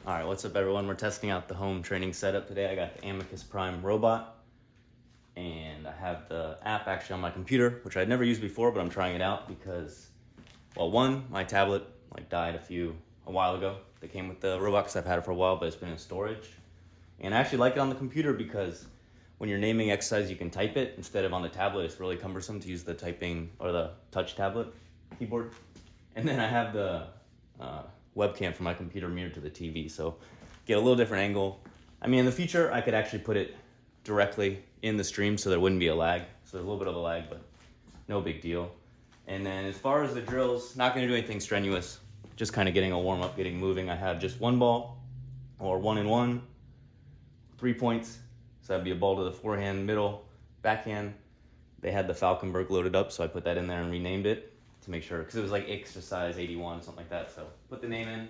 Alright, what's up everyone? We're testing out the home training setup today. I got the Amicus Prime robot, and I have the app actually on my computer, which I'd never used before, but I'm trying it out because, well, one, my tablet died a while ago. They came with the robot because I've had it for a while, but it's been in storage. And I actually like it on the computer because when you're naming exercise, you can type it instead of on the tablet. It's really cumbersome to use the typing or the touch tablet keyboard. And then I have the webcam from my computer mirrored to the TV, so get a little different angle. I mean, in the future, I could actually put it directly in the stream so there wouldn't be a lag. So there's a little bit of a lag, but no big deal. And then as far as the drills, not gonna do anything strenuous, just kind of getting a warm up, getting moving. I have just one ball, or 1 and 1, 3 points. So that'd be a ball to the forehand, middle, backhand. They had the Falkenberg loaded up, so I put that in there and renamed it to make sure, because it was like exercise 81, something like that. So put the name in,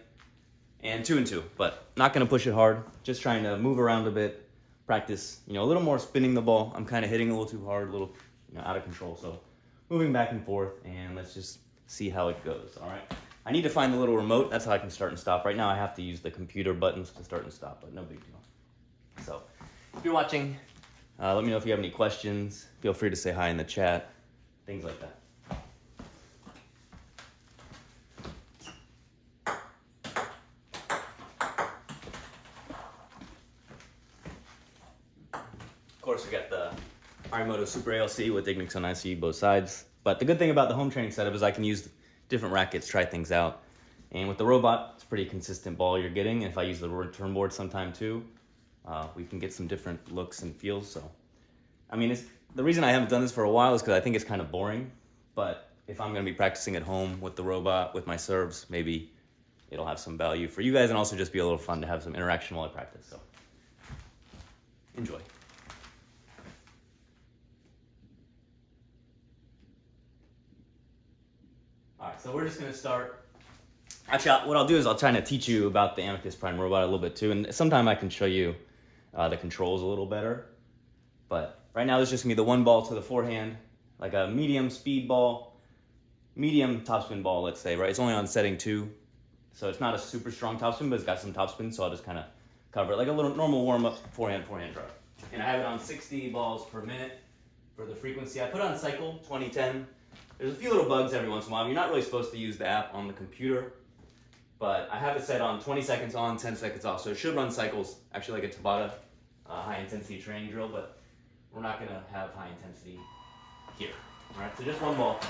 and 2 and 2, but not gonna push it hard. Just trying to move around a bit, practice, a little more spinning the ball. I'm kind of hitting a little too hard, a little, out of control. So moving back and forth, and let's just see how it goes. All right. I need to find the little remote. That's how I can start and stop. Right now I have to use the computer buttons to start and stop, but no big deal. So if you're watching, let me know if you have any questions. Feel free to say hi in the chat, things like that. Of course, we got the Harimoto Super ALC with Dignics on IC both sides. But the good thing about the home training setup is I can use different rackets, try things out. And with the robot, it's a pretty consistent ball you're getting. And if I use the return board sometime too, we can get some different looks and feels. So, I mean, the reason I haven't done this for a while is because I think it's kind of boring. But if I'm going to be practicing at home with the robot, with my serves, maybe it'll have some value for you guys and also just be a little fun to have some interaction while I practice. So, enjoy. All right, so we're just gonna start. Actually, what I'll do is I'll try to teach you about the Amicus Prime robot a little bit too, and sometime I can show you the controls a little better. But right now, this is just gonna be the one ball to the forehand, like a medium speed ball, medium topspin ball, let's say, right? It's only on setting 2, so it's not a super strong topspin, but it's got some topspin, so I'll just kind of cover it like a little normal warm-up forehand drive. And I have it on 60 balls per minute for the frequency. I put on cycle 2010. There's a few little bugs every once in a while. You're not really supposed to use the app on the computer, but I have it set on 20 seconds on, 10 seconds off, so it should run cycles, actually like a Tabata high-intensity training drill, but we're not going to have high intensity here. All right, so just one ball.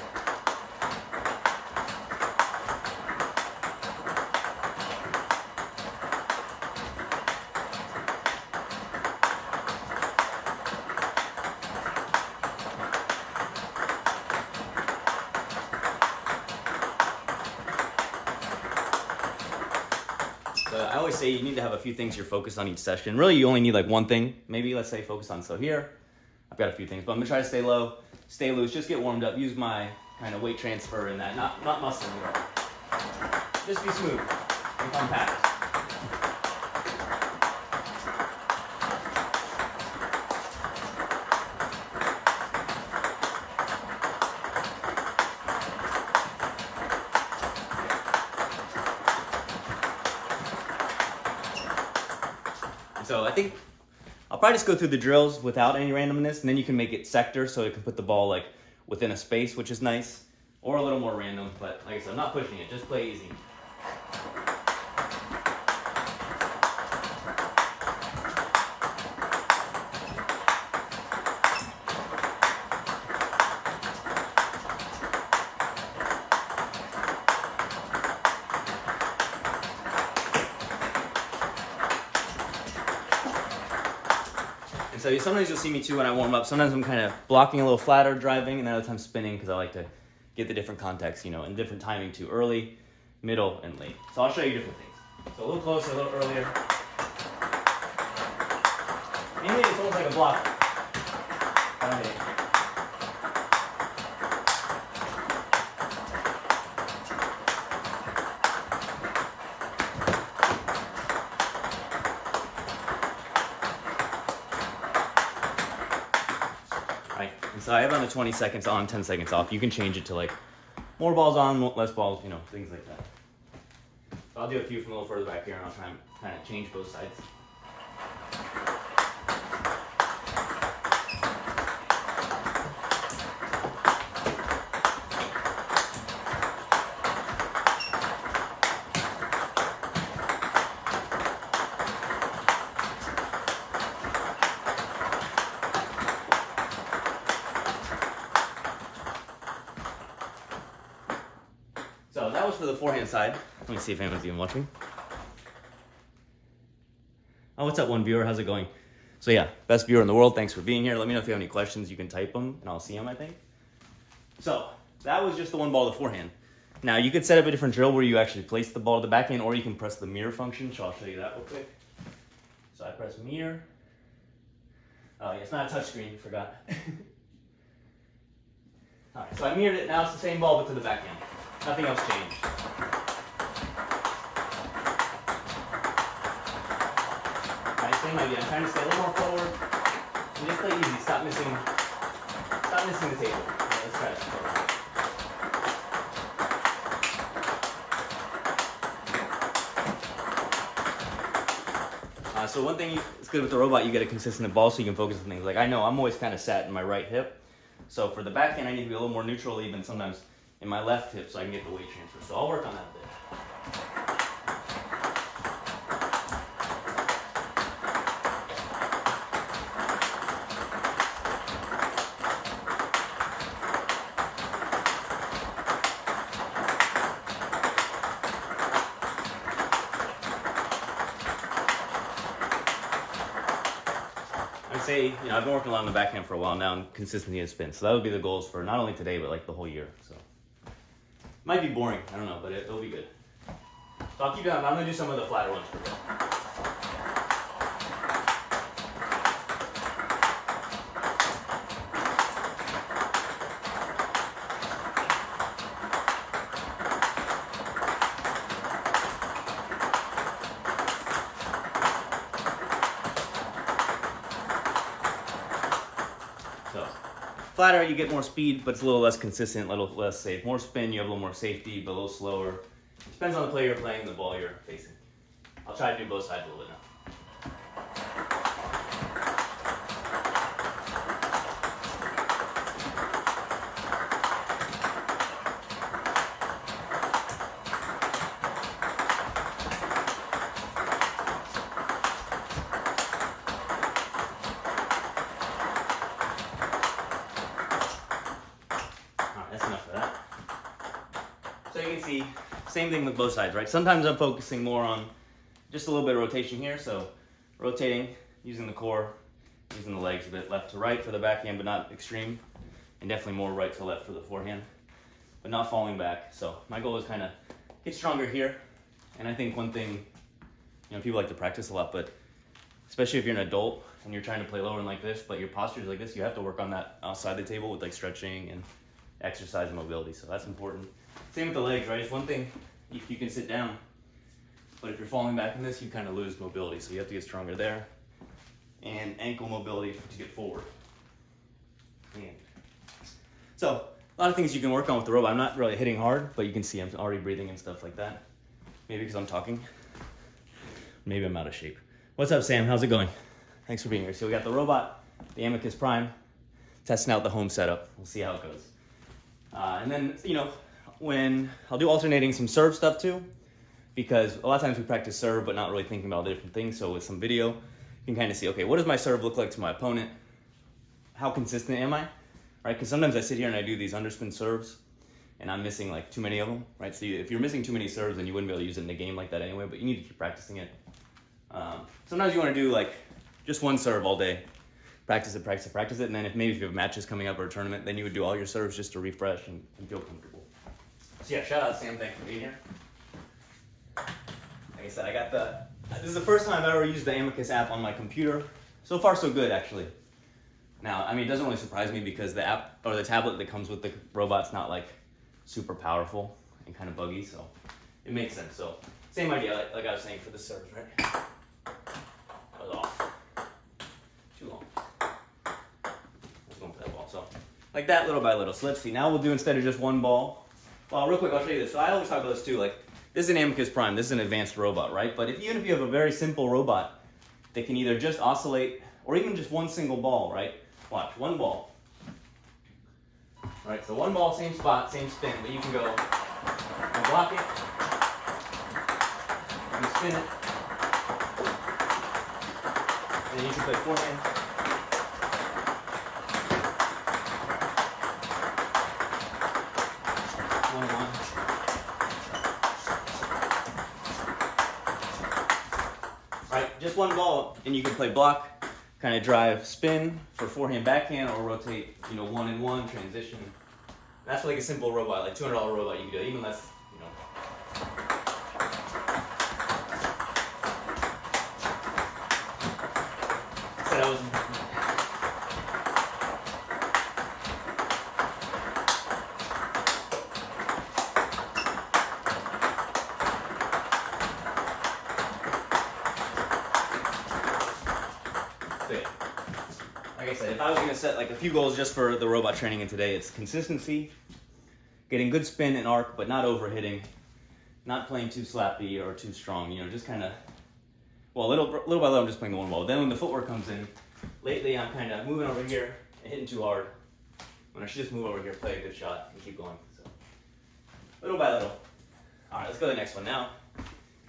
I always say you need to have a few things you're focused on each session. Really, you only need like one thing. Maybe let's say focus on, so here, I've got a few things, but I'm gonna try to stay low, stay loose, just get warmed up, use my kind of weight transfer in that, not muscling at all. Just be smooth and compact. So I think I'll probably just go through the drills without any randomness, and then you can make it sector so it can put the ball like within a space, which is nice, or a little more random. But like I said, I'm not pushing it, just play easy. So sometimes you'll see me too when I warm up. Sometimes I'm kind of blocking a little flatter, driving, and then other times spinning because I like to get the different context, and different timing too, early, middle, and late. So I'll show you different things. So a little closer, a little earlier. Mainly it's almost like a block. Right, and so I have on the 20 seconds on, 10 seconds off. You can change it to like more balls on, less balls, things like that. So I'll do a few from a little further back here, and I'll try and kind of change both sides. So that was for the forehand side. Let me see if anyone's even watching. Oh, what's up, one viewer? How's it going? So yeah, best viewer in the world. Thanks for being here. Let me know if you have any questions. You can type them, and I'll see them, I think. So that was just the one ball to the forehand. Now, you could set up a different drill where you actually place the ball to the backhand, or you can press the mirror function. So I'll show you that real quick. So I press mirror. Oh, yeah, it's not a touch screen. Forgot. All right, so I mirrored it. Now it's the same ball, but to the backhand. Nothing else changed. Alright, same idea. I'm trying to stay a little more forward. And just play easy. Stop missing the table. Alright, let's try this. So one thing it's good with the robot, you get a consistent ball so you can focus on things. Like I know I'm always kind of sat in my right hip. So for the backhand, I need to be a little more neutral, even sometimes in my left hip, so I can get the weight transfer. So I'll work on that a bit. I'd say, I've been working a lot on the backhand for a while now, and consistency in spin. So that would be the goals for not only today, but like the whole year. So might be boring, I don't know, but it'll be good. So I'll keep going. I'm gonna do some of the flatter ones for a bit. Flatter, you get more speed, but it's a little less consistent, a little less safe. More spin, you have a little more safety, but a little slower. Depends on the player you're playing and the ball you're facing. I'll try to do both sides a little bit now. That's enough of that. So you can see, same thing with both sides, right? Sometimes I'm focusing more on just a little bit of rotation here. So rotating, using the core, using the legs a bit left to right for the backhand, but not extreme. And definitely more right to left for the forehand, but not falling back. So my goal is kind of get stronger here. And I think one thing, people like to practice a lot, but especially if you're an adult and you're trying to play lower and like this, but your posture is like this, you have to work on that outside the table with like stretching and exercise and mobility. So that's important. Same with the legs, right? It's one thing if you can sit down, but if you're falling back in this, you kind of lose mobility. So you have to get stronger there. And ankle mobility to get forward. And so a lot of things you can work on with the robot. I'm not really hitting hard, but you can see I'm already breathing and stuff like that. Maybe because I'm talking. Maybe I'm out of shape. What's up, Sam? How's it going? Thanks for being here. So we got the robot, the Amicus Prime, testing out the home setup. We'll see how it goes. And then, when I'll do alternating some serve stuff too, because a lot of times we practice serve, but not really thinking about the different things. So with some video, you can kind of see, okay, what does my serve look like to my opponent? How consistent am I? Right? Because sometimes I sit here and I do these underspin serves, and I'm missing like too many of them, right? So if you're missing too many serves, then you wouldn't be able to use it in a game like that anyway, but you need to keep practicing it. Sometimes you want to do like just one serve all day. Practice it, and then if you have matches coming up or a tournament, then you would do all your serves just to refresh and feel comfortable. So yeah, shout out Sam, thanks for being here. Like I said, this is the first time I've ever used the Amicus app on my computer. So far so good, actually. Now, it doesn't really surprise me because the app, or the tablet that comes with the robot's not like super powerful and kind of buggy, so it makes sense. So same idea, like I was saying for the serves, right? That was off. Too long. So like that, little by little. So let's see, now we'll do, instead of just one ball, well, real quick, I'll show you this. So I always talk about this too, like This is an Amicus Prime. This is an advanced robot, right? But even if you have a very simple robot that can either just oscillate or even just one single ball, right? Watch, one ball. All right, so one ball, same spot, same spin, but you can go and block it, you can spin it, and then you can play forehand. One. All right, just one ball, and you can play block, kind of drive, spin for forehand, backhand, or rotate, you know, 1-in-1 transition. That's like a simple robot, like $200 robot. You can do it, even less, you know. So that was. Like I said, if I was going to set like a few goals just for the robot training in today, it's consistency, getting good spin and arc, but not overhitting, not playing too slappy or too strong, you know, just kind of, well, little by little, I'm just playing the one ball. Then when the footwork comes in, lately I'm kind of moving over here and hitting too hard, when I should just move over here, play a good shot, and keep going. So, little by little. All right, let's go to the next one now.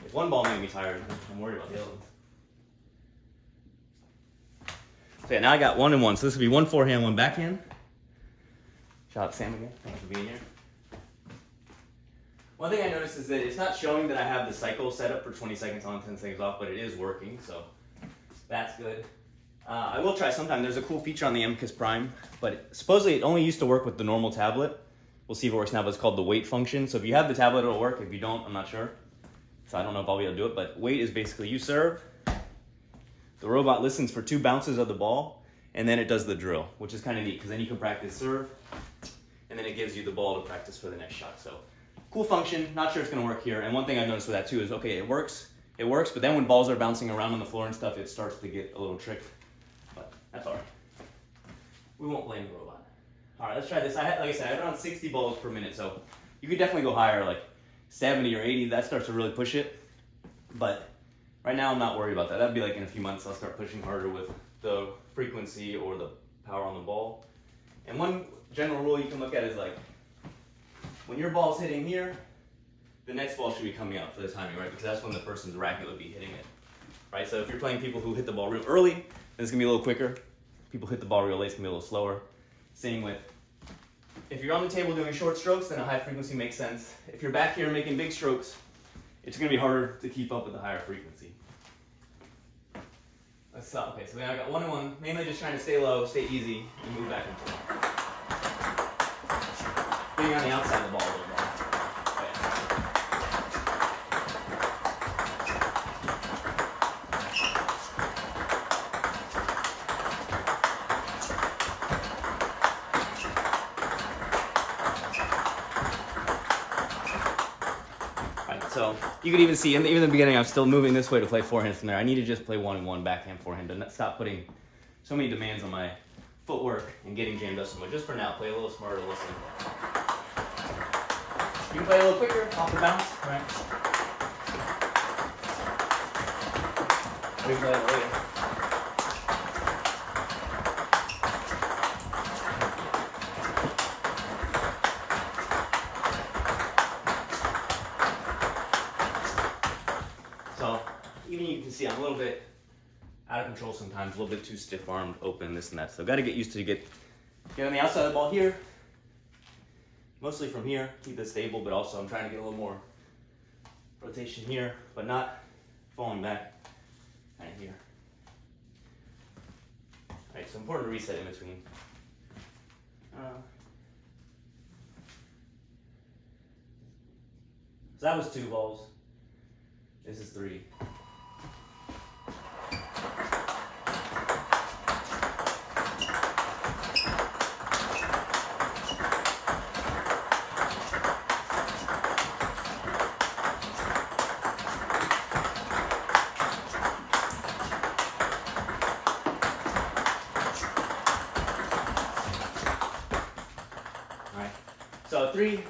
If one ball made me tired, I'm worried about the other ones. So yeah, now I got 1-in-1. So this will be one forehand, one backhand. Shout out to Sam again. Thanks for being here. One thing I noticed is that it's not showing that I have the cycle set up for 20 seconds on, 10 seconds off, but it is working, so that's good. I will try sometime. There's a cool feature on the Amicus Prime, but supposedly it only used to work with the normal tablet. We'll see if it works now, but it's called the wait function. So if you have the tablet, it'll work. If you don't, I'm not sure. So I don't know if I'll be able to do it, but wait is basically you serve. The robot listens for 2 bounces of the ball, and then it does the drill, which is kind of neat, because then you can practice serve, and then it gives you the ball to practice for the next shot. So, cool function. Not sure it's going to work here. And one thing I noticed with that too is, okay, it works, but then when balls are bouncing around on the floor and stuff, it starts to get a little tricky. But that's all right. We won't blame the robot. All right, let's try this. Like I said, I have around 60 balls per minute, so you could definitely go higher, like 70 or 80. That starts to really push it, but right now, I'm not worried about that. That'd be like in a few months, I'll start pushing harder with the frequency or the power on the ball. And one general rule you can look at is like, when your ball's hitting here, the next ball should be coming out for the timing, right? Because that's when the person's racket would be hitting it, right? So if you're playing people who hit the ball real early, then it's gonna be a little quicker. People hit the ball real late, it's gonna be a little slower. Same with, if you're on the table doing short strokes, then a high frequency makes sense. If you're back here making big strokes, it's going to be harder to keep up with the higher frequency. Let's stop. Okay, so now I got 1-in-1, mainly just trying to stay low, stay easy, and move back and forth. Being on the outside of the ball a little bit. So you could even see, even in the beginning, I'm still moving this way to play forehand from there. I need to just play 1-in-1 backhand forehand to stop putting so many demands on my footwork and getting jammed up so much. Just for now, play a little smarter, a little simpler. You can play a little quicker off the bounce, right? We can play it later. So, even you can see I'm a little bit out of control sometimes, a little bit too stiff-armed, open, this and that. So got to get used to get on the outside of the ball here, mostly from here, keep it stable, but also I'm trying to get a little more rotation here, but not falling back kind of here. All right, so important to reset in between. So that was 2 balls. This is 3. So 3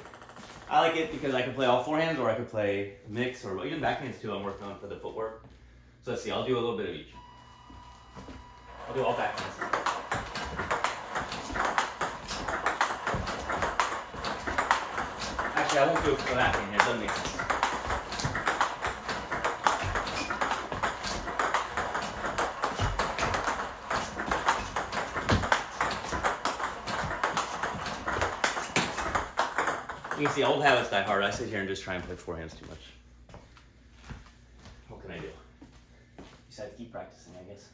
I like it because I can play all forehands, or I could play mix, or even backhands too. I'm working on for the footwork. So let's see, I'll do a little bit of each. I'll do all backhands. Actually, I won't do it for backhand here, it doesn't make sense. You can see old habits die hard. I sit here and just try and play forehands too much. What can I do? Besides keep practicing, I guess.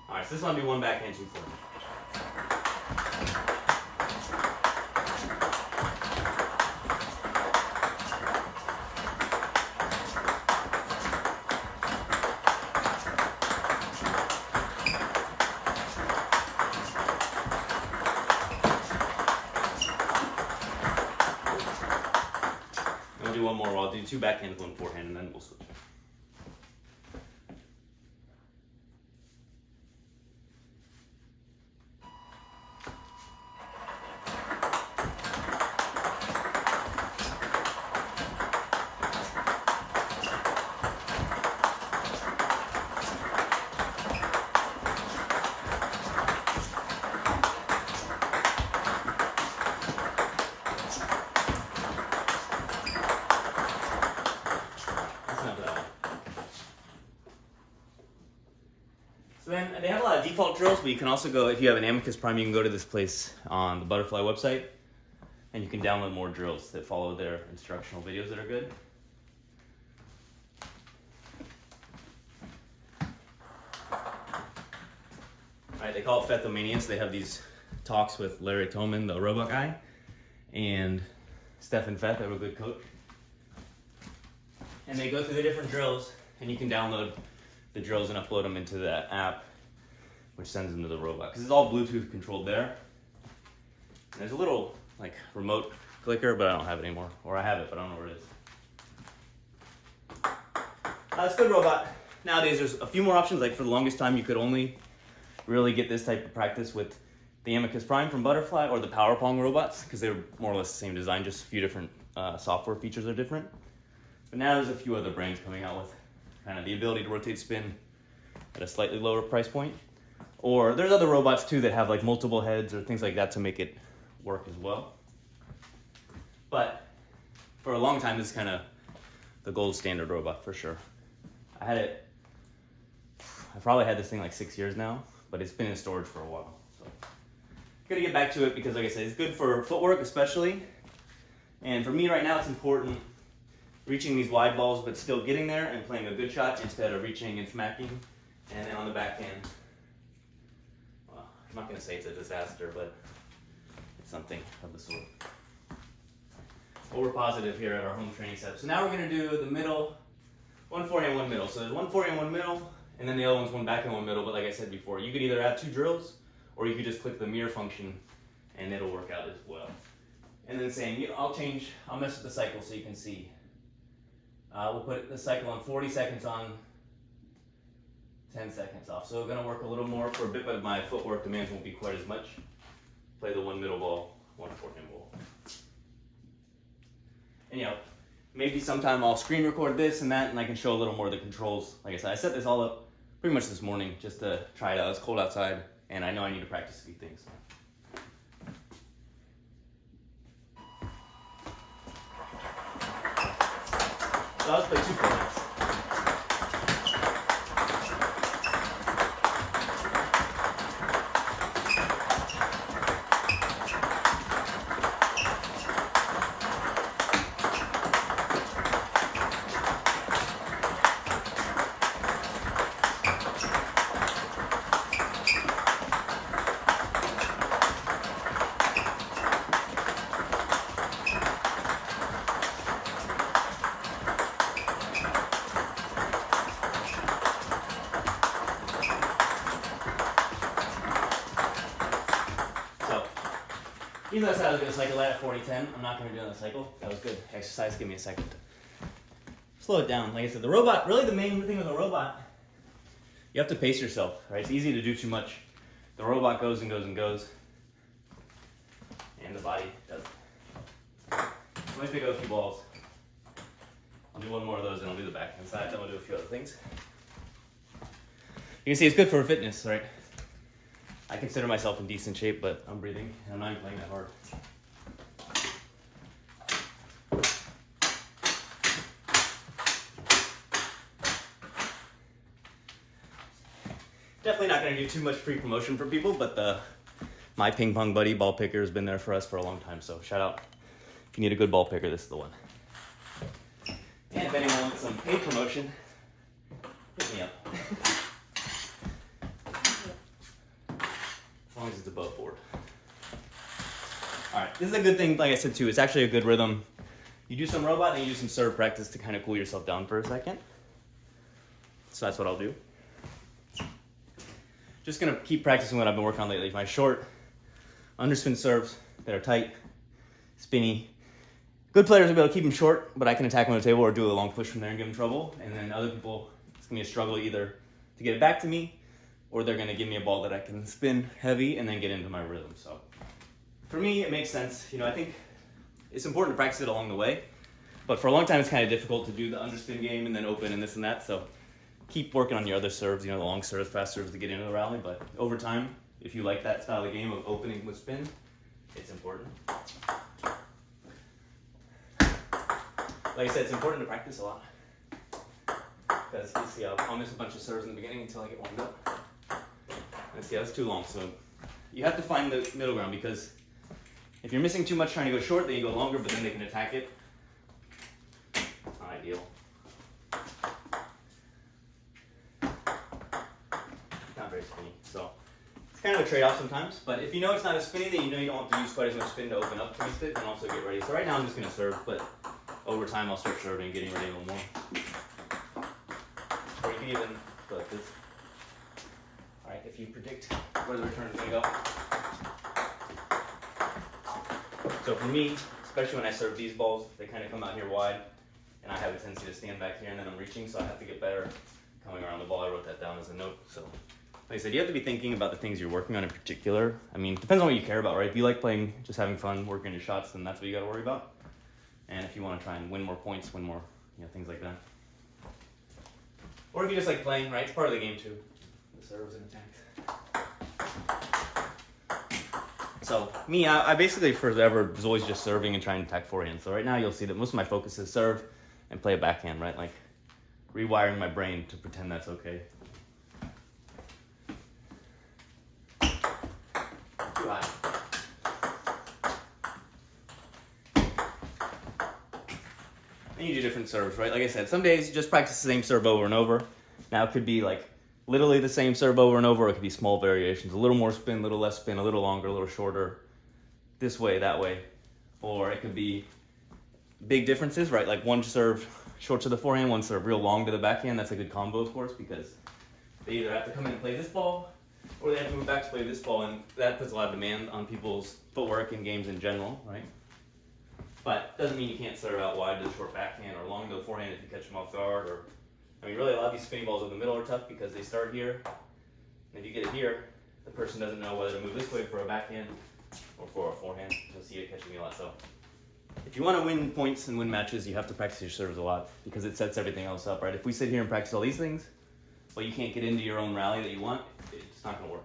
Alright, so this one I'll do one backhand, two forehand. I'll do one more. I'll do two backhands, one forehand, and then we'll switch. So then they have a lot of default drills, but you can also go, if you have an Amicus Prime, you can go to this place on the Butterfly website, and you can download more drills that follow their instructional videos that are good. Alright, they call it Fethomania, so they have these talks with Larry Toman, the robot guy, and Stefan Feth, they have a good coach. And they go through the different drills, and you can download the drills and upload them into the app, which sends them to the robot. Because it's all Bluetooth controlled there. And there's a little like remote clicker, but I don't have it anymore. Or I have it, but I don't know where it is. It's a good robot. Nowadays there's a few more options. Like for the longest time you could only really get this type of practice with the Amicus Prime from Butterfly or the Power Pong robots, because they're more or less the same design, just a few different software features are different. But now there's a few other brands coming out with kind of the ability to rotate spin at a slightly lower price point. Or there's other robots too that have like multiple heads or things like that to make it work as well. But for a long time, this is kind of the gold standard robot for sure. I probably had this thing like 6 years now, but it's been in storage for a while. So gonna get back to it because like I said, it's good for footwork especially. And for me right now, it's important reaching these wide balls, but still getting there and playing a good shot instead of reaching and smacking. And then on the backhand, well, I'm not going to say it's a disaster, but it's something of the sort. Well, we're positive here at our home training setup. So now we're going to do the middle, one forehand, one middle. So there's one forehand, one middle, and then the other one's one backhand, one middle. But like I said before, you could either have two drills, or you could just click the mirror function, and it'll work out as well. And then same, I'll mess with the cycle so you can see. We'll put the cycle on 40 seconds on, 10 seconds off. So we're going to work a little more for a bit, but my footwork demands won't be quite as much. Play the one middle ball, one forehand ball. And maybe sometime I'll screen record this and that, and I can show a little more of the controls. Like I said, I set this all up pretty much this morning just to try it out. It's cold outside, and I know I need to practice a few things. So let's play two forehands. Even though I said I was going to cycle that at 40-10, I'm not going to do it on the cycle. That was good exercise. Give me a second. Slow it down. Like I said, the robot, really the main thing with the robot, you have to pace yourself, right? It's easy to do too much. The robot goes and goes and goes, and the body doesn't. Let me pick up a few balls. I'll do one more of those and I'll do the backhand side, then we'll do a few other things. You can see it's good for fitness, right? I consider myself in decent shape, but I'm breathing and I'm not even playing that hard. Definitely not going to do too much free promotion for people, but my ping pong buddy, ball picker, has been there for us for a long time, so shout out. If you need a good ball picker, this is the one. And if anyone wants some paid promotion, hit me up. As long as it's above board. All right, this is a good thing, like I said too, it's actually a good rhythm. You do some robot and you do some serve practice to kind of cool yourself down for a second. So that's what I'll do. Just gonna keep practicing what I've been working on lately. My short underspin serves that are tight, spinny. Good players will be able to keep them short, but I can attack them on the table or do a long push from there and give them trouble. And then other people, it's gonna be a struggle either to get it back to me, or they're gonna give me a ball that I can spin heavy and then get into my rhythm. So for me, it makes sense. You know, I think it's important to practice it along the way, but for a long time, it's kind of difficult to do the underspin game and then open and this and that. So keep working on your other serves, you know, the long serves, fast serves to get into the rally. But over time, if you like that style of game of opening with spin, it's important. Like I said, it's important to practice a lot. Because you see, I'll miss a bunch of serves in the beginning until I get warmed up. And see, that's too long. So you have to find the middle ground, because if you're missing too much trying to go short, then you go longer, but then they can attack it. It's not ideal. Not very spinny. So it's kind of a trade-off sometimes. But if you know it's not as spinny, then you know you don't have to use quite as much spin to open up against it and also get ready. So right now I'm just going to serve, but over time I'll start serving and getting ready a little more. Or you can even go like this. Alright, if you predict where the return is going to go. So for me, especially when I serve these balls, they kind of come out here wide, and I have a tendency to stand back here and then I'm reaching, so I have to get better coming around the ball. I wrote that down as a note. So like I said, you have to be thinking about the things you're working on in particular. I mean, depends on what you care about, right? If you like playing, just having fun, working your shots, then that's what you got to worry about. And if you want to try and win more points, win more, you know, things like that. Or if you just like playing, right? It's part of the game too. The serves and attacks. So me, I basically forever was always just serving and trying to attack forehand. So right now you'll see that most of my focus is serve and play a backhand, right? Like rewiring my brain to pretend that's okay. Too high. And you do different serves, right? Like I said, some days you just practice the same serve over and over. Now it could be like literally the same serve over and over, or it could be small variations. A little more spin, a little less spin, a little longer, a little shorter, this way, that way. Or it could be big differences, right? Like one serve short to the forehand, one serve real long to the backhand. That's a good combo, of course, because they either have to come in and play this ball, or they have to move back to play this ball, and that puts a lot of demand on people's footwork in games in general, right? But doesn't mean you can't serve out wide to the short backhand or long to the forehand if you catch them off guard. Or, I mean, really a lot of these spinning balls in the middle are tough because they start here, and if you get it here, the person doesn't know whether to move this way for a backhand or for a forehand. You'll see it catching me a lot. So if you want to win points and win matches, you have to practice your serves a lot, because it sets everything else up, right? If we sit here and practice all these things, but you can't get into your own rally that you want, it's not going to work.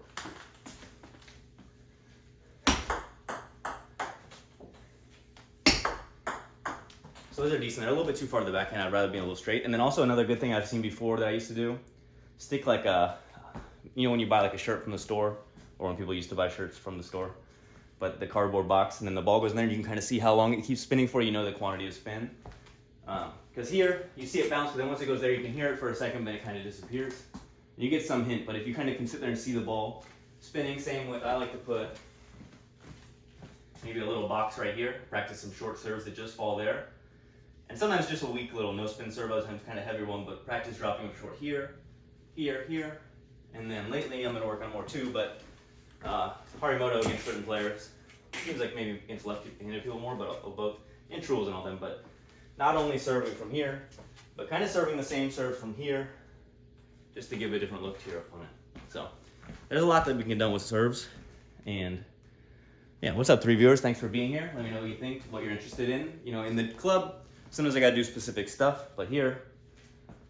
So those are decent. They're a little bit too far to the backhand. I'd rather be a little straight. And then also another good thing I've seen before that I used to do, stick like a, you know, when you buy like a shirt from the store, or when people used to buy shirts from the store, but the cardboard box, and then the ball goes in there and you can kind of see how long it keeps spinning for. You know the quantity of spin. Because here, you see it bounce, but then once it goes there, you can hear it for a second, then it kind of disappears. And you get some hint, but if you kind of can sit there and see the ball spinning, same with, I like to put maybe a little box right here, practice some short serves that just fall there. And sometimes just a weak little no spin serve, other times kind of heavier one, but practice dropping them short here, here, here. And then lately I'm going to work on more too, but Harimoto against certain players. Seems like maybe against left-handed people more, but both in rules and all them. But not only serving from here, but kind of serving the same serve from here, just to give a different look to your opponent. So there's a lot that we can do with serves, and Yeah, what's up, 3 viewers? Thanks for being here. Let me know what you think, what you're interested in. You know, in the club, sometimes I gotta do specific stuff, but here,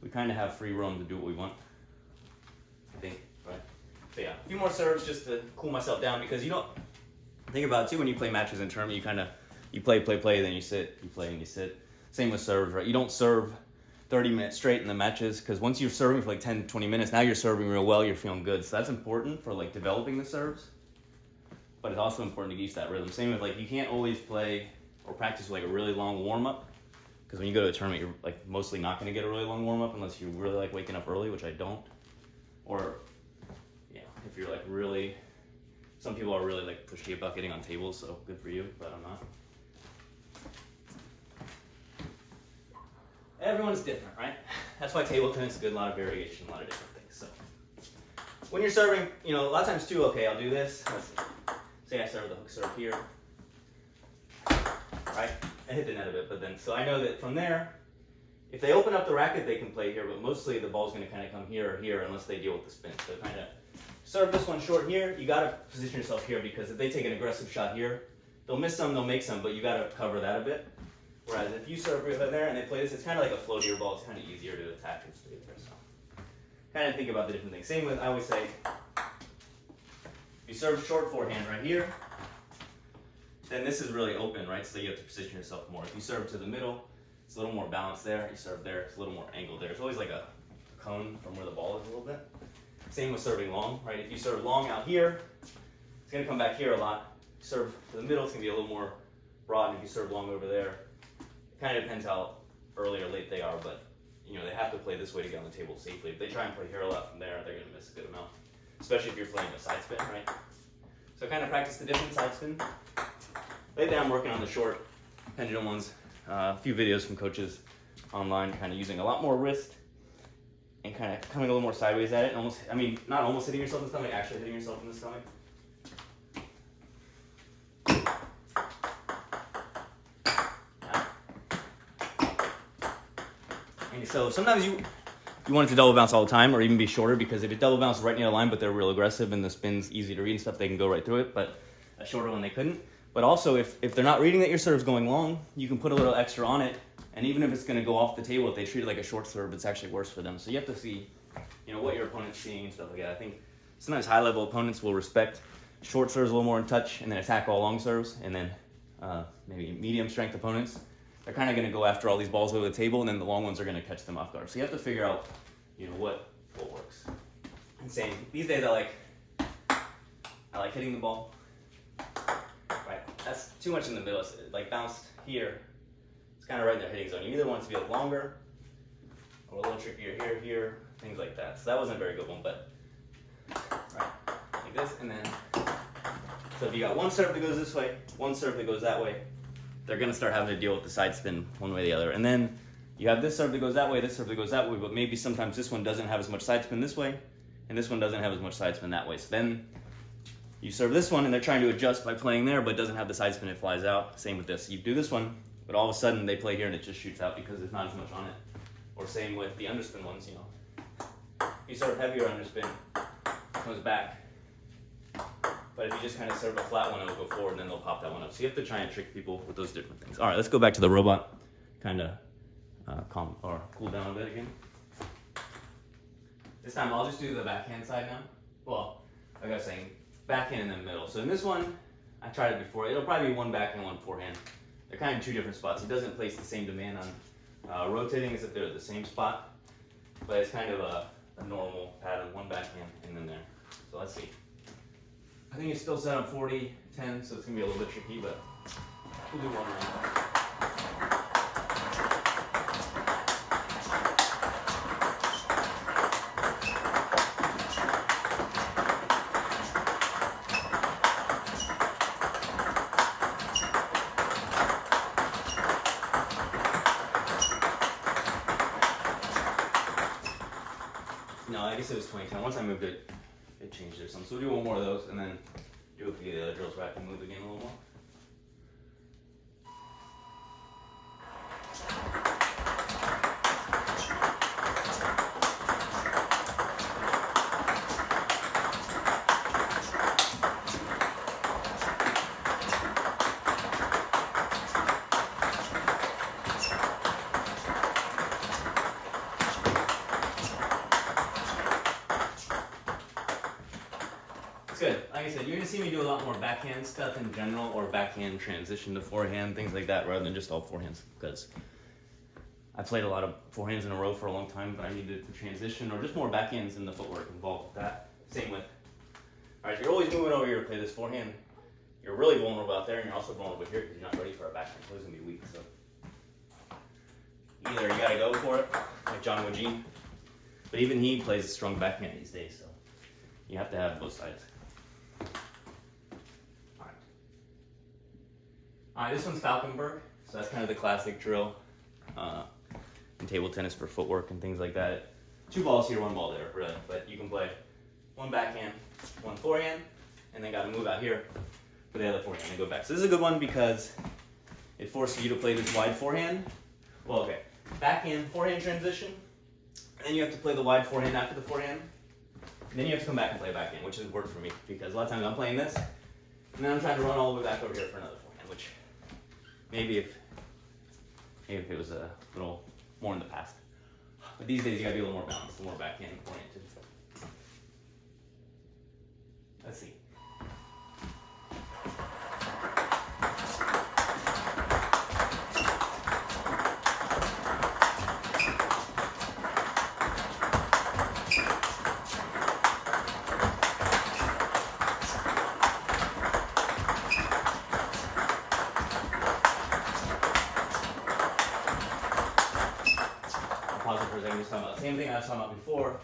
we kind of have free roam to do what we want, I think, right? So yeah, a few more serves just to cool myself down, because you don't think about it too, when you play matches in tournament, you play, then you sit, you play and you sit. Same with serves, right? You don't serve 30 minutes straight in the matches, because once you're serving for like 10, 20 minutes, now you're serving real well, you're feeling good. So that's important for like developing the serves, but it's also important to get used to that rhythm. Same with like, you can't always play or practice like a really long warm-up, because when you go to a tournament, you're like mostly not going to get a really long warm-up unless you really like waking up early, which I don't. Or, yeah, if you're like really, some people are really like pushy about getting on tables, so good for you, but I'm not. Everyone's different, right? That's why table tennis is good, a lot of variation, a lot of different things. So when you're serving, you know, a lot of times too, okay, I'll do this. Let's see. Say I serve the hook serve here, right? I hit the net a bit, but then, so I know that from there, if they open up the racket, they can play here, but mostly the ball's gonna kind of come here or here unless they deal with the spin. So kind of serve this one short here, you gotta position yourself here, because if they take an aggressive shot here, they'll miss some, they'll make some, but you gotta cover that a bit. Whereas if you serve right there and they play this, it's kind of like a floatier ball. It's kind of easier to attack and stay there. So kind of think about the different things. Same with, I always say, you serve short forehand right here, then this is really open, right? So you have to position yourself more. If you serve to the middle, it's a little more balanced there. You serve there, it's a little more angled there. It's always like a cone from where the ball is a little bit. Same with serving long, right? If you serve long out here, it's going to come back here a lot. If you serve to the middle, it's going to be a little more broad. And if you serve long over there, it kind of depends how early or late they are, but you know, they have to play this way to get on the table safely. If they try and play here a lot from there, they're going to miss a good amount, especially if you're playing a side spin, right? So kind of practice the different side spin. Lately I'm working on the short pendulum ones. A few videos from coaches online, kind of using a lot more wrist and kind of coming a little more sideways at it. And almost, I mean, not almost hitting yourself in the stomach, actually hitting yourself in the stomach. So sometimes you want it to double bounce all the time, or even be shorter, because if it double bounces right near the line but they're real aggressive and the spin's easy to read and stuff, they can go right through it, but a shorter one they couldn't. But also if they're not reading that your serve's going long, you can put a little extra on it, and even if it's going to go off the table, if they treat it like a short serve, it's actually worse for them. So you have to see, you know, what your opponent's seeing and stuff like that. I think sometimes high-level opponents will respect short serves a little more in touch and then attack all long serves, and then maybe medium-strength opponents, they're kind of going to go after all these balls over the table, and then the long ones are going to catch them off guard. So you have to figure out, you know, what works. And same, these days I like hitting the ball. Right, that's too much in the middle. It's like bounced here. It's kind of right in their hitting zone. You either want it to be like longer or a little trickier here, things like that. So that wasn't a very good one, but right, like this, and then, so if you got one serve that goes this way, one serve that goes that way, they're going to start having to deal with the side spin one way or the other. And then you have this serve that goes that way, this serve that goes that way, but maybe sometimes this one doesn't have as much side spin this way, and this one doesn't have as much side spin that way. So then you serve this one, and they're trying to adjust by playing there, but it doesn't have the side spin, it flies out. Same with this. You do this one, but all of a sudden they play here and it just shoots out because there's not as much on it. Or same with the underspin ones, you know. You serve heavier underspin, it comes back. But if you just kind of serve a flat one, it'll go forward, and then they'll pop that one up. So you have to try and trick people with those different things. All right, let's go back to the robot, kind of calm or cool down a bit again. This time I'll just do the backhand side now. Well, like I was saying, backhand and then middle. So in this one, I tried it before. It'll probably be one backhand, one forehand. They're kind of two different spots. It doesn't place the same demand on rotating as if they're at the same spot, but it's kind of a normal pattern, one backhand and then there. So let's see. I think it's still set up 40-10, so it's going to be a little bit tricky, but we'll do one round. No, I guess it was 2010. Once I moved it, it changed or something. So we'll do one more of those, and then do a few of the other drills where I can move again a little more. It's good. Like I said, you're gonna see me do a lot more backhand stuff in general, or backhand transition to forehand, things like that, rather than just all forehands, because I played a lot of forehands in a row for a long time, but I needed to transition, or just more backhands in the footwork involved with that. Same with, all right, you're always moving over here to play this forehand. You're really vulnerable out there, and you're also vulnerable here because you're not ready for a backhand, so it's gonna be weak. So either you gotta go for it, like John Wojin, but even he plays a strong backhand these days, so you have to have both sides. All right, this one's Falkenberg, so that's kind of the classic drill in table tennis for footwork and things like that. 2 balls here, 1 ball there, really, but you can play 1 backhand, 1 forehand, and then got to move out here for the other forehand and go back. So this is a good one because it forces you to play this wide forehand. Well, okay, backhand, forehand transition, and then you have to play the wide forehand after the forehand, and then you have to come back and play backhand, which has worked for me because a lot of times I'm playing this, and then I'm trying to run all the way back over here for another forehand, which maybe if it was a little more in the past. But these days you gotta be a little more balanced, a little more backhand oriented. Let's see. Same thing I was talking about before.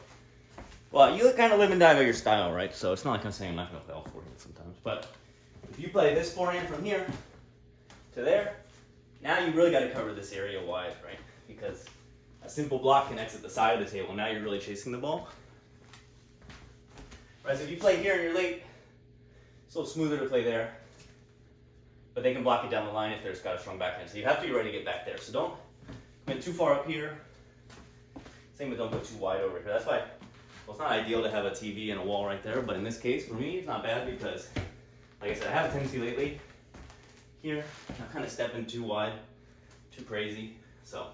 Well, you kind of live and die by your style, right? So it's not like I'm saying I'm not going to play all forehands sometimes. But if you play this forehand from here to there, now you really got to cover this area wide, right? Because a simple block connects at the side of the table. Now you're really chasing the ball. Right, so if you play here and you're late, it's a little smoother to play there. But they can block it down the line if there's got a strong backhand. So you have to be ready to get back there. So don't get too far up here. Same with don't go too wide over here. That's why, well, it's not ideal to have a TV and a wall right there, but in this case, for me, it's not bad because, like I said, I have a tendency lately here, I'm kind of stepping too wide, too crazy, so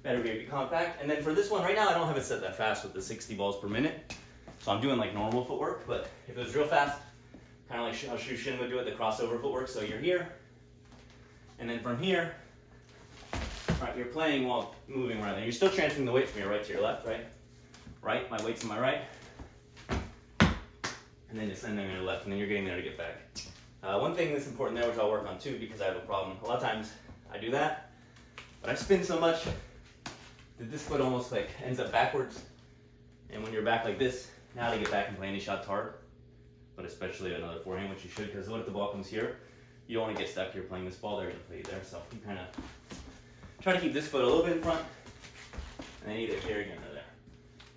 better be compact. And then for this one, right now, I don't have it set that fast with the 60 balls per minute, so I'm doing like normal footwork, but if it was real fast, kind of like how Shu Shin would do it, the crossover footwork, so you're here, and then from here, right, you're playing while moving around, and you're still transferring the weight from your right to your left, right? Right, my weight's on my right, and then just sending to your left, and then you're getting there to get back. One thing that's important there, which I'll work on too, because I have a problem. A lot of times I do that, but I spin so much that this foot almost like ends up backwards, and when you're back like this, now to get back and play any shot's hard, but especially another forehand, which you should, because what if the ball comes here? You don't want to get stuck here playing this ball, they're going to play you there, so you kind of try to keep this foot a little bit in front, and then either here again or there.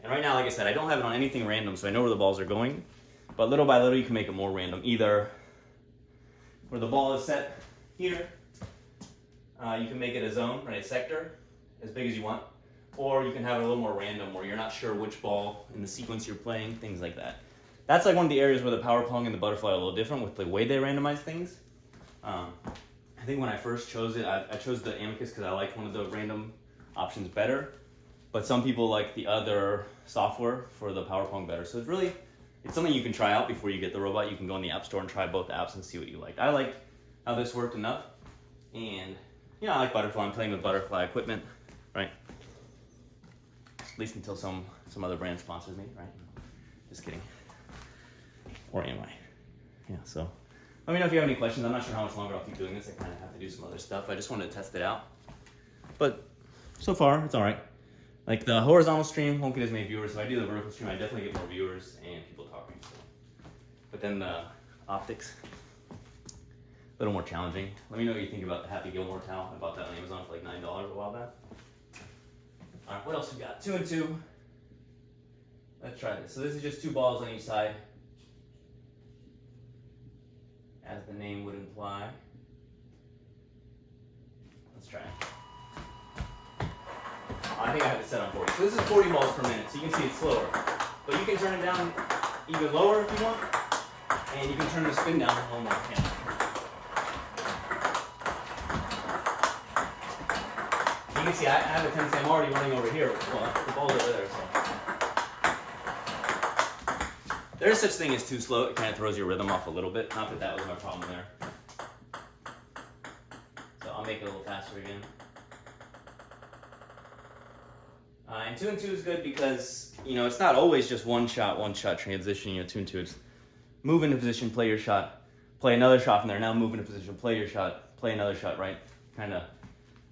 And right now, like I said, I don't have it on anything random, so I know where the balls are going, but little by little you can make it more random. Either where the ball is set here, you can make it a zone, right, a sector, as big as you want, or you can have it a little more random where you're not sure which ball in the sequence you're playing, things like that. That's like one of the areas where the power pong and the butterfly are a little different with the way they randomize things. I think when I first chose it, I chose the Amicus because I liked one of the random options better, but some people like the other software for the power pong better. So it's something you can try out before you get the robot. You can go in the app store and try both apps and see what you like. I like how this worked enough, and you know, I like butterfly. I'm playing with butterfly equipment, right? At least until some other brand sponsors me, right? Just kidding. Or am I? Yeah, so let me know if you have any questions. I'm not sure how much longer I'll keep doing this. I kind of have to do some other stuff. I just wanted to test it out. But so far, it's all right. Like the horizontal stream won't get as many viewers. If I do the vertical stream, I definitely get more viewers and people talking. So. But then the optics, a little more challenging. Let me know what you think about the Happy Gilmore towel. I bought that on Amazon for like $9 a while back. All right, what else we got? 2 and 2. Let's try this. So this is just 2 balls on each side, as the name would imply. Let's try it. I think I have it set on 40. So this is 40 balls per minute, so you can see it's slower. But you can turn it down even lower if you want, and you can turn the spin down a little more. Yeah. You can see I have a tendency, I'm already running over here. Well, the ball's over there, so. There's such thing as too slow. It kind of throws your rhythm off a little bit. Not that that was my problem there. So I'll make it a little faster again. And 2 and 2 is good because, you know, it's not always just one shot transition. You know, 2 and 2 is move into position, play your shot, play another shot from there. Now move into position, play your shot, play another shot, right? Kind of,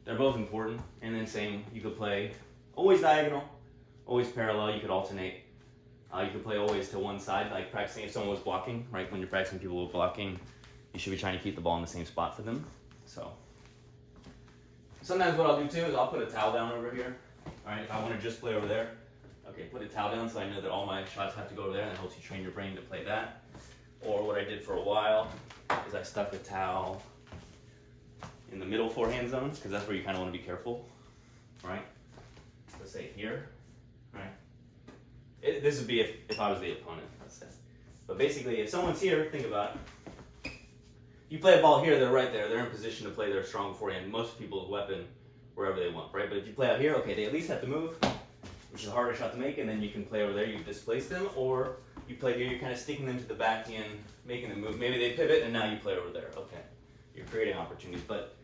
they're both important. And then same, you could play always diagonal, always parallel. You could alternate. You could play always to one side, like practicing if someone was blocking, right? When you're practicing people with blocking, you should be trying to keep the ball in the same spot for them. So sometimes what I'll do too is I'll put a towel down over here. All right, if I want to just play over there, okay, put a towel down so I know that all my shots have to go over there, and it helps you train your brain to play that. Or what I did for a while is I stuck a towel in the middle forehand zones, because that's where you kind of want to be careful, right? Let's say here, right? This would be if I was the opponent, let's say. But basically, if someone's here, think about it. You play a ball here, they're right there. They're in position to play their strong forehand. Most people's weapon wherever they want, right? But if you play out here, okay, they at least have to move, which is a harder shot to make, and then you can play over there, you displace them, or you play here, you're kind of sticking them to the back end, making them move. Maybe they pivot, and now you play over there. Okay, you're creating opportunities. But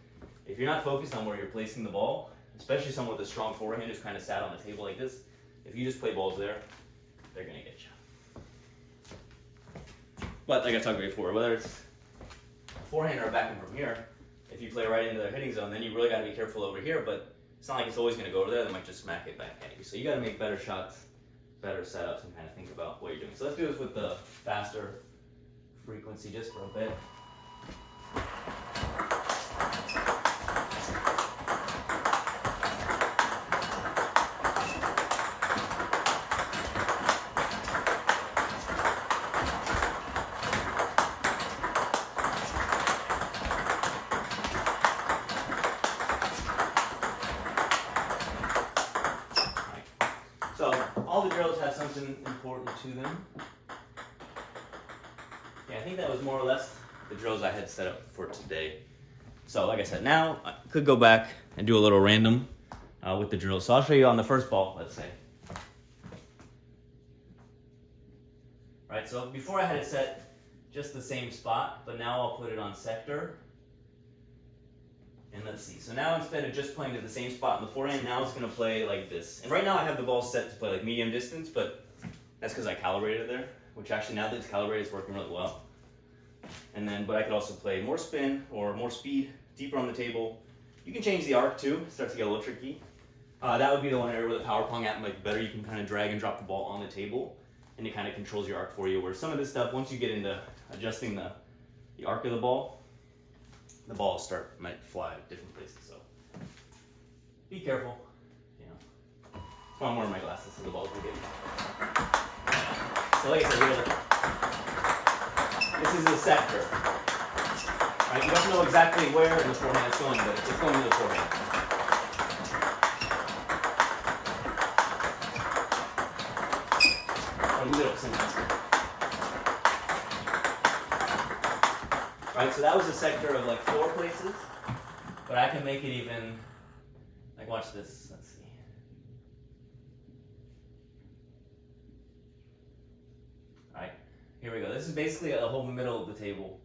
if you're not focused on where you're placing the ball, especially someone with a strong forehand who's kind of sat on the table like this, if you just play balls there, they're going to get you. But like I talked about before, whether it's a forehand or a backhand from here, if you play right into their hitting zone, then you really got to be careful over here, but it's not like it's always going to go over there. They might just smack it back at you. So you got to make better shots, better setups, and kind of think about what you're doing. So let's do this with the faster frequency just for a bit. So all the drills have something important to them. Yeah, I think that was more or less the drills I had set up for today. So like I said, now I could go back and do a little random with the drills. So I'll show you on the first ball, let's say. Right, so before I had it set just the same spot, but now I'll put it on sector. And let's see, so now instead of just playing to the same spot in the forehand, now it's going to play like this. And right now I have the ball set to play like medium distance, but that's because I calibrated it there, which actually now that it's calibrated, it's working really well. And then, but I could also play more spin or more speed, deeper on the table. You can change the arc too, it starts to get a little tricky. That would be the one area where the power pong app might be better. You can kind of drag and drop the ball on the table, and it kind of controls your arc for you, where some of this stuff, once you get into adjusting the arc of the ball might fly different places, so be careful, you know. That's why I'm wearing my glasses so the balls will get me. So like I said, this is a sector. Right? You don't know exactly where in the forehand it's going, but it's going to the forehand. Or middle sometimes. Right, so that was a sector of like 4 places, but I can make it even, like watch this, let's see. All right, here we go. This is basically the whole middle of the table.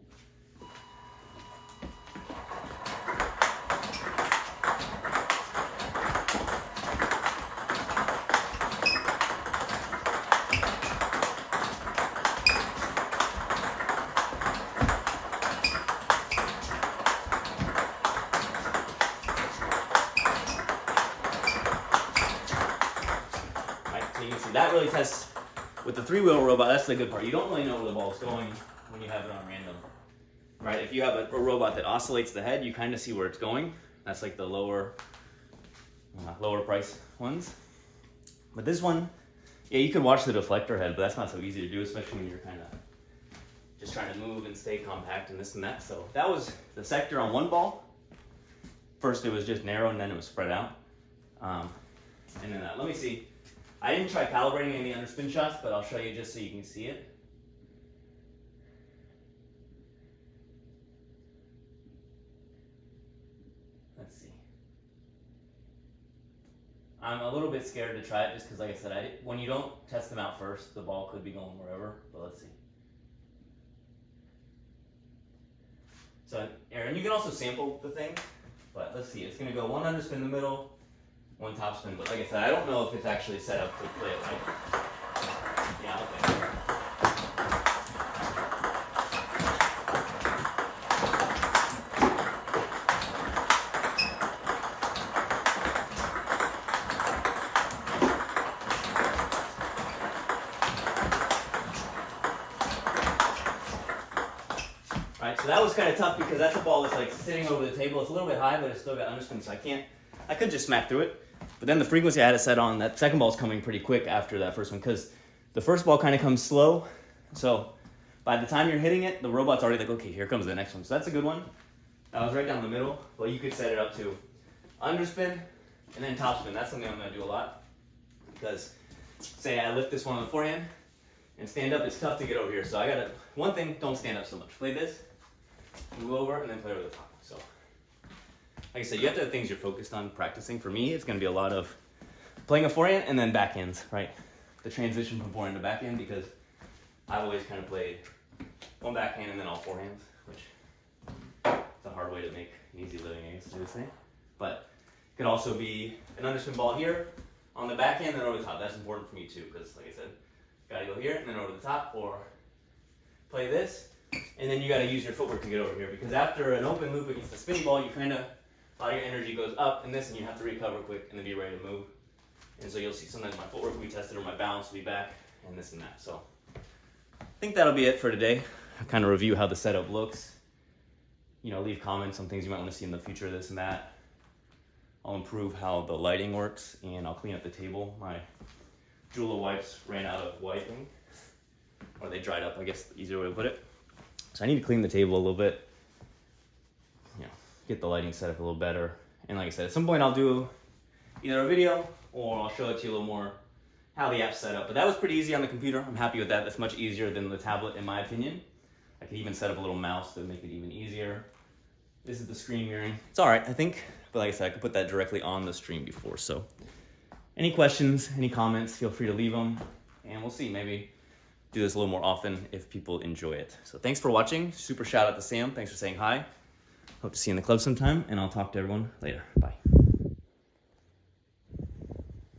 That really tests with the 3-wheel robot. That's the good part. You don't really know where the ball is going when you have it on random, right? If you have a robot that oscillates the head, you kind of see where it's going. That's like the lower price ones. But this one, yeah, you can watch the deflector head, but that's not so easy to do, especially when you're kind of just trying to move and stay compact and this and that. So that was the sector on one ball. First it was just narrow, and then it was spread out. And then let me see. I didn't try calibrating any underspin shots, but I'll show you just so you can see it. Let's see. I'm a little bit scared to try it just because, like I said, when you don't test them out first, the ball could be going wherever, but let's see. So, Aaron, you can also sample the thing, but let's see. It's going to go one underspin in the middle, one topspin, but like I said, I don't know if it's actually set up to play it right. Yeah, okay. Alright, so that was kind of tough because that's a ball that's like sitting over the table. It's a little bit high, but it's still got underspin, so I could just smack through it. But then the frequency I had it set on, that second ball's coming pretty quick after that first one because the first ball kind of comes slow. So by the time you're hitting it, the robot's already like, okay, here comes the next one. So that's a good one. That was right down the middle. Well, you could set it up to underspin and then topspin. That's something I'm going to do a lot because say I lift this one on the forehand and stand up, it's tough to get over here. So I got to, one thing, don't stand up so much. Play this. Move over and then play over the top. So, like I said, you have to have things you're focused on practicing. For me, it's going to be a lot of playing a forehand and then backhands, right? The transition from forehand to backhand because I've always kind of played one backhand and then all forehands, which is a hard way to make an easy living, I guess, to say. But it could also be an underspin ball here on the backhand and then over the top. That's important for me too because, like I said, got to go here and then over the top or play this. And then you got to use your footwork to get over here because after an open loop against a spinning ball, you kind of, a lot of your energy goes up in this and you have to recover quick and then be ready to move. And so you'll see sometimes my footwork will be tested or my balance will be back and this and that. So I think that'll be it for today. I'll kind of review how the setup looks. You know, leave comments on things you might want to see in the future, this and that. I'll improve how the lighting works and I'll clean up the table. My Jula wipes ran out of wiping, or they dried up, I guess the easier way to put it. So I need to clean the table a little bit, you know, get the lighting set up a little better. And like I said, at some point I'll do either a video or I'll show it to you a little more how the app's set up. But that was pretty easy on the computer. I'm happy with that. That's much easier than the tablet in my opinion. I could even set up a little mouse to make it even easier. This is the screen mirroring. It's all right, I think. But like I said, I could put that directly on the stream before. So any questions, any comments, feel free to leave them. And we'll see, maybe do this a little more often if people enjoy it. So thanks for watching. Super shout out to Sam. Thanks for saying hi. Hope to see you in the club sometime, and I'll talk to everyone later. Bye.